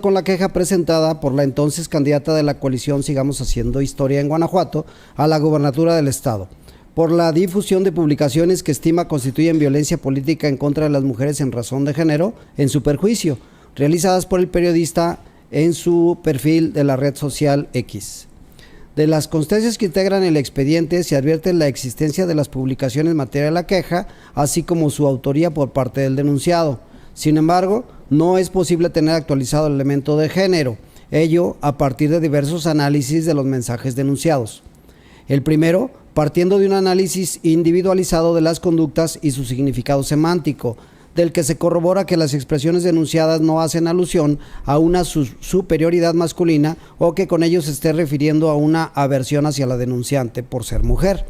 Con la queja presentada por la entonces candidata de la coalición Sigamos Haciendo Historia en Guanajuato a la gobernatura del estado, por la difusión de publicaciones que estima constituyen violencia política en contra de las mujeres en razón de género, en su perjuicio, realizadas por el periodista en su perfil de la red social X. De las constancias que integran el expediente se advierte la existencia de las publicaciones en materia de la queja, así como su autoría por parte del denunciado. Sin embargo, no es posible tener actualizado el elemento de género, ello a partir de diversos análisis de los mensajes denunciados. El primero, partiendo de un análisis individualizado de las conductas y su significado semántico, del que se corrobora que las expresiones denunciadas no hacen alusión a una superioridad masculina o que con ello se esté refiriendo a una aversión hacia la denunciante por ser mujer.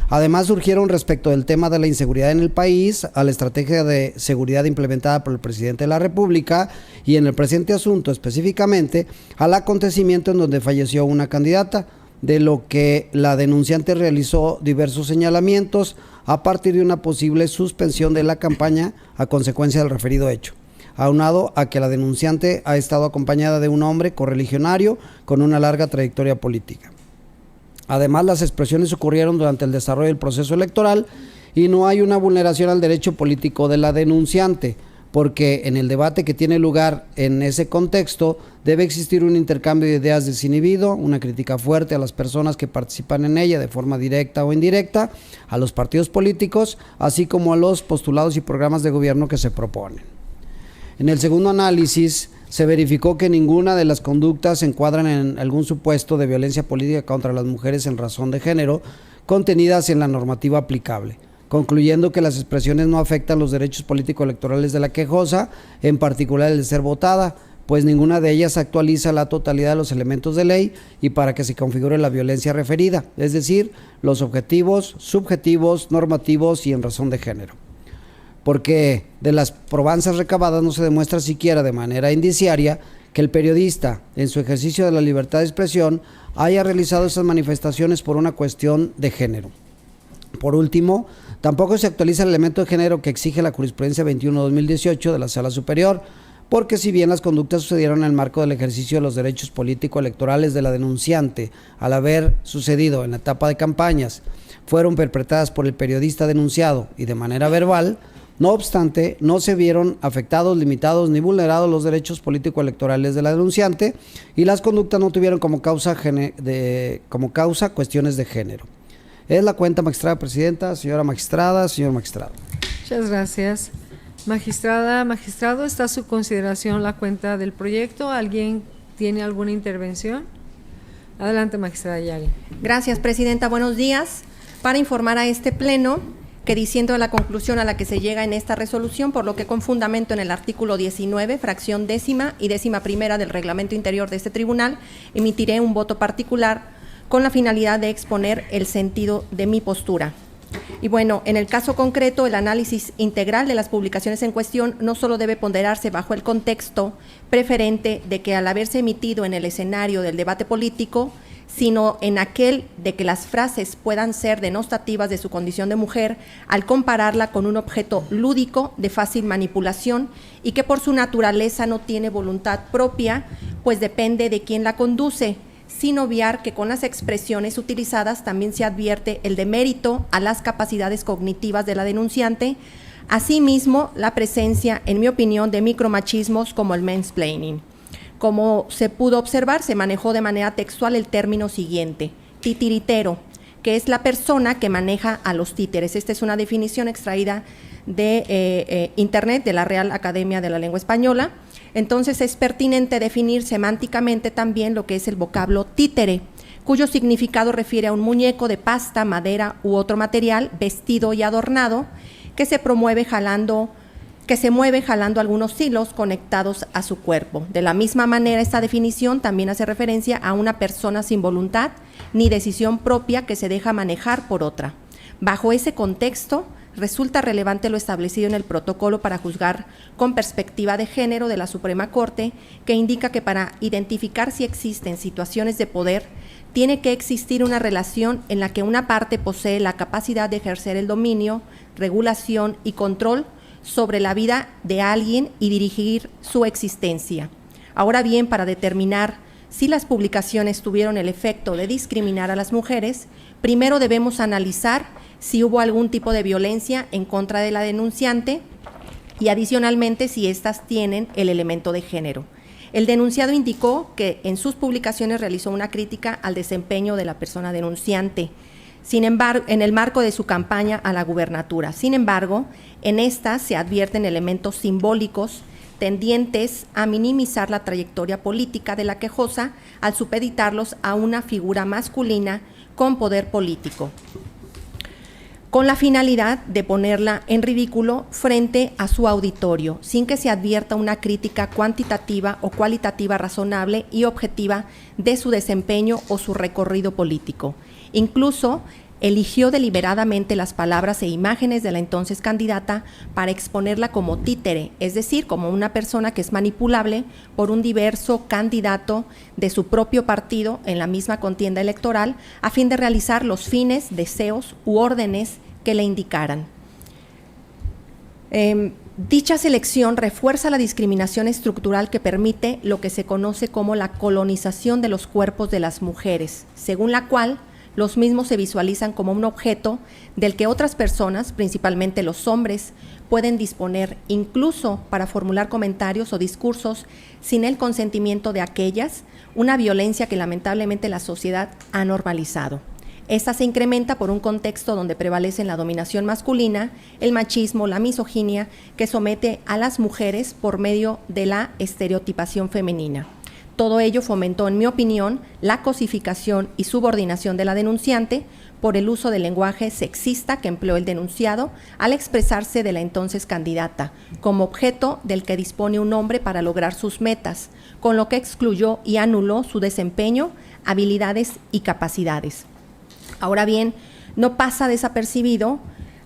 Además, surgieron respecto del tema de la inseguridad en el país, a la estrategia de seguridad implementada por el presidente de la República y en el presente asunto específicamente al acontecimiento en donde falleció una candidata, de lo que la denunciante realizó diversos señalamientos a partir de una posible suspensión de la campaña a consecuencia del referido hecho, aunado a que la denunciante ha estado acompañada de un hombre correligionario con una larga trayectoria política. Además, las expresiones ocurrieron durante el desarrollo del proceso electoral y no hay una vulneración al derecho político de la denunciante, porque en el debate que tiene lugar en ese contexto debe existir un intercambio de ideas desinhibido, una crítica fuerte a las personas que participan en ella de forma directa o indirecta, a los partidos políticos, así como a los postulados y programas de gobierno que se proponen. En el segundo análisis, se verificó que ninguna de las conductas se encuadran en algún supuesto de violencia política contra las mujeres en razón de género contenidas en la normativa aplicable, concluyendo que las expresiones no afectan los derechos político-electorales de la quejosa, en particular el de ser votada, pues ninguna de ellas actualiza la totalidad de los elementos de ley y para que se configure la violencia referida, es decir, los objetivos, subjetivos, normativos y en razón de género. Porque de las probanzas recabadas no se demuestra siquiera de manera indiciaria que el periodista, en su ejercicio de la libertad de expresión, haya realizado esas manifestaciones por una cuestión de género. Por último, tampoco se actualiza el elemento de género que exige la jurisprudencia 21/2018 de la Sala Superior, porque si bien las conductas sucedieron en el marco del ejercicio de los derechos político-electorales de la denunciante, al haber sucedido en la etapa de campañas, fueron perpetradas por el periodista denunciado y de manera verbal, no obstante, no se vieron afectados, limitados ni vulnerados los derechos político-electorales de la denunciante y las conductas no tuvieron como causa cuestiones de género. Es la cuenta, magistrada presidenta, señora magistrada, señor magistrado. Muchas gracias. Magistrada, magistrado, está a su consideración la cuenta del proyecto. ¿Alguien tiene alguna intervención? Adelante, magistrada Yari. Gracias, presidenta. Buenos días. Para informar a este pleno que diciendo de la conclusión a la que se llega en esta resolución, por lo que con fundamento en el artículo 19, fracción 10ª y 11ª del reglamento interior de este tribunal, emitiré un voto particular con la finalidad de exponer el sentido de mi postura. Y bueno, en el caso concreto, el análisis integral de las publicaciones en cuestión no solo debe ponderarse bajo el contexto preferente de que al haberse emitido en el escenario del debate político, sino en aquel de que las frases puedan ser denostativas de su condición de mujer al compararla con un objeto lúdico de fácil manipulación y que por su naturaleza no tiene voluntad propia, pues depende de quien la conduce, sin obviar que con las expresiones utilizadas también se advierte el demérito a las capacidades cognitivas de la denunciante, asimismo la presencia, en mi opinión, de micromachismos como el mansplaining. Como se pudo observar, se manejó de manera textual el término siguiente, titiritero, que es la persona que maneja a los títeres. Esta es una definición extraída de Internet, de la Real Academia de la Lengua Española. Entonces es pertinente definir semánticamente también lo que es el vocablo títere, cuyo significado refiere a un muñeco de pasta, madera u otro material vestido y adornado que se mueve jalando algunos hilos conectados a su cuerpo. De la misma manera, esta definición también hace referencia a una persona sin voluntad ni decisión propia que se deja manejar por otra. Bajo ese contexto, resulta relevante lo establecido en el protocolo para juzgar con perspectiva de género de la Suprema Corte, que indica que para identificar si existen situaciones de poder, tiene que existir una relación en la que una parte posee la capacidad de ejercer el dominio, regulación y control sobre la vida de alguien y dirigir su existencia. Ahora bien, para determinar si las publicaciones tuvieron el efecto de discriminar a las mujeres, primero debemos analizar si hubo algún tipo de violencia en contra de la denunciante y adicionalmente si éstas tienen el elemento de género. El denunciado indicó que en sus publicaciones realizó una crítica al desempeño de la persona denunciante, sin embargo, en el marco de su campaña a la gubernatura. Sin embargo, en esta se advierten elementos simbólicos tendientes a minimizar la trayectoria política de la quejosa al supeditarlos a una figura masculina con poder político, con la finalidad de ponerla en ridículo frente a su auditorio, sin que se advierta una crítica cuantitativa o cualitativa razonable y objetiva de su desempeño o su recorrido político. Incluso eligió deliberadamente las palabras e imágenes de la entonces candidata para exponerla como títere, es decir, como una persona que es manipulable por un diverso candidato de su propio partido en la misma contienda electoral, a fin de realizar los fines, deseos u órdenes que le indicaran. Dicha selección refuerza la discriminación estructural que permite lo que se conoce como la colonización de los cuerpos de las mujeres, según la cual los mismos se visualizan como un objeto del que otras personas, principalmente los hombres, pueden disponer incluso para formular comentarios o discursos sin el consentimiento de aquellas, una violencia que lamentablemente la sociedad ha normalizado. Esta se incrementa por un contexto donde prevalecen la dominación masculina, el machismo, la misoginia, que somete a las mujeres por medio de la estereotipación femenina. Todo ello fomentó, en mi opinión, la cosificación y subordinación de la denunciante por el uso del lenguaje sexista que empleó el denunciado al expresarse de la entonces candidata, como objeto del que dispone un hombre para lograr sus metas, con lo que excluyó y anuló su desempeño, habilidades y capacidades. Ahora bien, no pasa desapercibido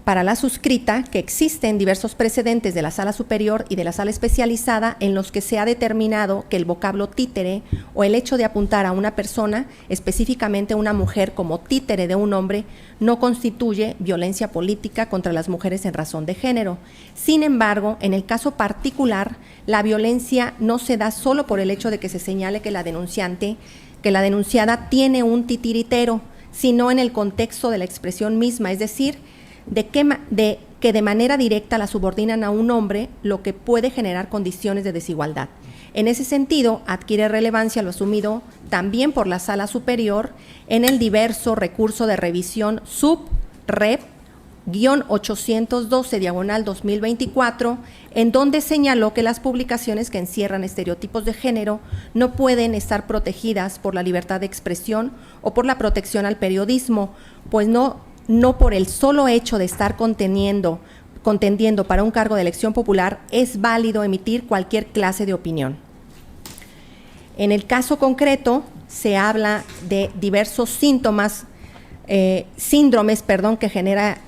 para la suscrita que existen diversos precedentes de la sala superior y de la sala especializada en los que se ha determinado que el vocablo títere o el hecho de apuntar a una persona, específicamente una mujer, como títere de un hombre, no constituye violencia política contra las mujeres en razón de género. Sin embargo, en el caso particular, la violencia no se da solo por el hecho de que se señale que la denunciada tiene un titiritero, sino en el contexto de la expresión misma, es decir, de que de manera directa la subordinan a un hombre, lo que puede generar condiciones de desigualdad. En ese sentido, adquiere relevancia lo asumido también por la Sala Superior en el diverso recurso de revisión sub-rep-812/2024, en donde señaló que las publicaciones que encierran estereotipos de género no pueden estar protegidas por la libertad de expresión o por la protección al periodismo, pues no por el solo hecho de estar contendiendo para un cargo de elección popular es válido emitir cualquier clase de opinión. En el caso concreto se habla de diversos síndromes que genera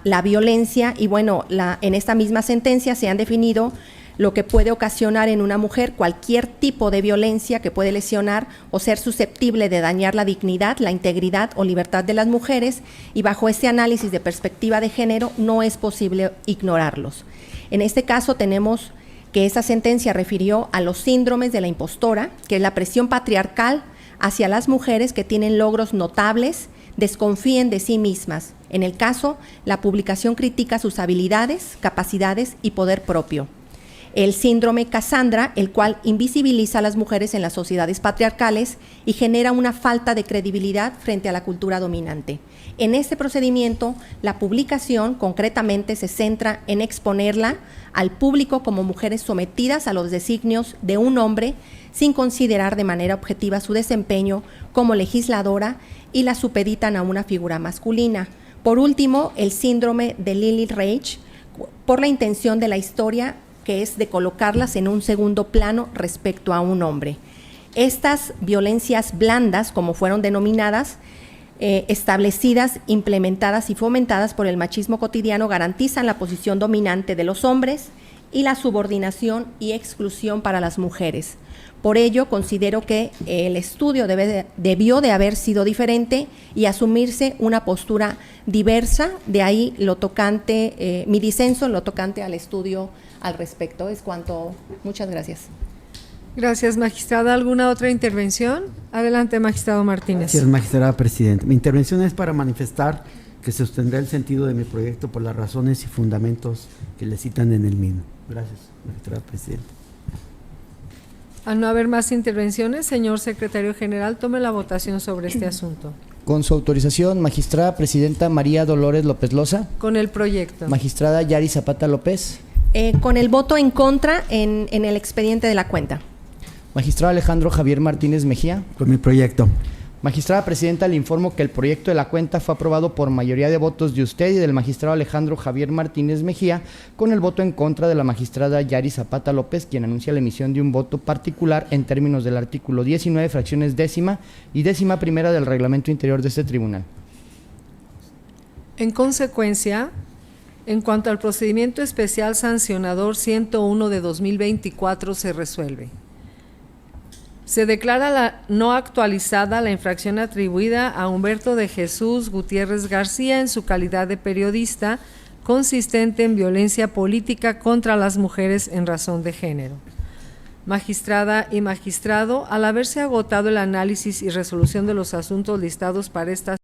la violencia y bueno, en esta misma sentencia se han definido lo que puede ocasionar en una mujer cualquier tipo de violencia que puede lesionar o ser susceptible de dañar la dignidad, la integridad o libertad de las mujeres, y bajo este análisis de perspectiva de género no es posible ignorarlos. En este caso tenemos que esta sentencia refirió a los síndromes de la impostora, que es la presión patriarcal hacia las mujeres que tienen logros notables, desconfíen de sí mismas. En el caso, la publicación critica sus habilidades, capacidades y poder propio. El síndrome Cassandra, el cual invisibiliza a las mujeres en las sociedades patriarcales y genera una falta de credibilidad frente a la cultura dominante. En este procedimiento, la publicación concretamente se centra en exponerla al público como mujeres sometidas a los designios de un hombre, sin considerar de manera objetiva su desempeño como legisladora, y la supeditan a una figura masculina. Por último, el síndrome de Lily Reich, por la intención de la historia, que es de colocarlas en un segundo plano respecto a un hombre. Estas violencias blandas, como fueron denominadas, establecidas, implementadas y fomentadas por el machismo cotidiano, garantizan la posición dominante de los hombres y la subordinación y exclusión para las mujeres. Por ello, considero que el estudio debió de haber sido diferente y asumirse una postura diversa, de ahí lo tocante, mi disenso en lo tocante al estudio al respecto. Es cuanto. Muchas gracias. Gracias, magistrada. ¿Alguna otra intervención? Adelante, magistrado Martínez. Gracias, magistrada presidenta. Mi intervención es para manifestar que se sostendrá el sentido de mi proyecto por las razones y fundamentos que le citan en el mismo. Gracias, magistrada presidenta. Al no haber más intervenciones, señor secretario general, tome la votación sobre este asunto. Con su autorización, magistrada presidenta María Dolores López Loza. Con el proyecto. Magistrada Yari Zapata López. Con el voto en contra en el expediente de la cuenta. Magistrado Alejandro Javier Martínez Mejía. Con mi proyecto. Magistrada presidenta, le informo que el proyecto de la cuenta fue aprobado por mayoría de votos de usted y del magistrado Alejandro Javier Martínez Mejía, con el voto en contra de la magistrada Yari Zapata López, quien anuncia la emisión de un voto particular en términos del artículo 19, fracciones décima y décima primera del reglamento interior de este tribunal. En consecuencia, en cuanto al procedimiento especial sancionador 101 de 2024 se resuelve. Se declara no actualizada la infracción atribuida a Humberto de Jesús Gutiérrez García en su calidad de periodista, consistente en violencia política contra las mujeres en razón de género. Magistrada y magistrado, al haberse agotado el análisis y resolución de los asuntos listados para esta